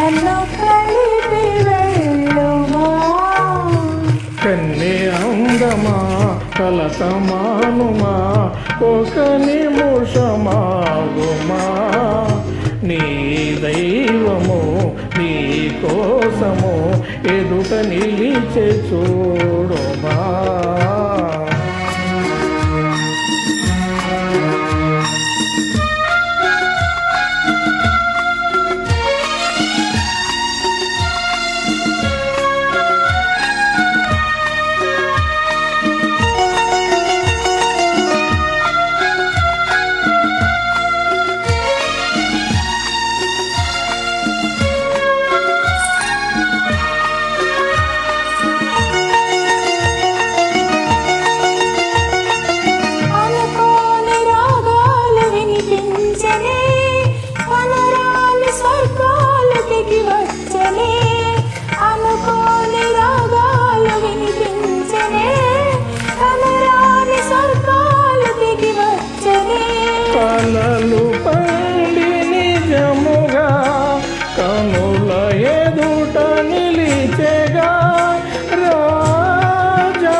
నన్ను కలిపి వెళ్ళుమా. కన్నే అందమా కలతమానుమా ఒక నిముషమాగుమా. నీ దైవము నీ కోసము ఎదుట నిలిచే చూడుమా. కలలు పండి నిజముగా కనుల ఎదుట నిలిచెగా రాజాబిలి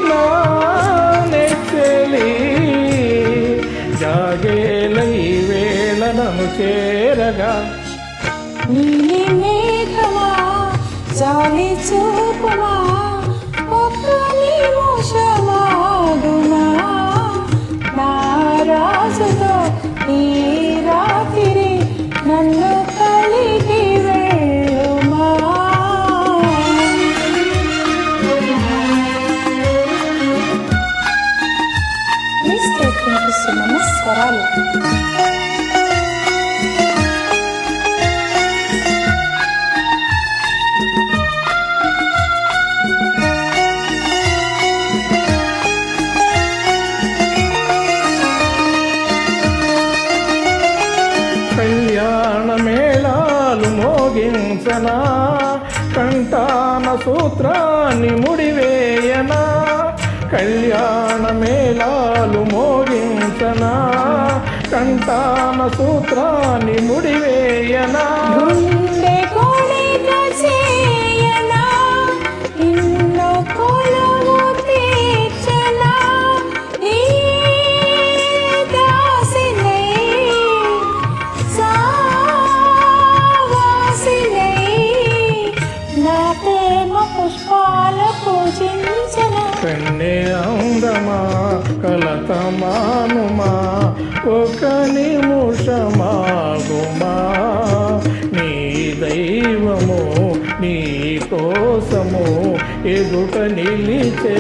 నా నెచ్చెలి జాగేలై వేళ నన్ను చేరగా. నీలి మేఘమా జాలి చూపుమా ఒక్క నిమిషమాగుమా. నా రాజుతో ఈ రాత్రి నన్ను కలిగి వెళ్ళుమా. మన స్వరాలు కళ్యాణ మేళాలు మోగించనా కంటాన సూత్రాన్ని ముడివేయనా. కళ్యాణ మేళాలు మోగించనా కంటాన సూత్రాన్ని ముడివేయనా. గుండె కోడిక చేయనా ఇన్ను కొలువు తీర్చనా. ఈ దాసినై సావాసినై నా ప్రేమ పుష్పాలు పూజించనా. కన్నే అందమా కలతమానుమా ఒక నిముషమాగుమా. నీ దైవము నీ కోసము ఎదుట నిలిచే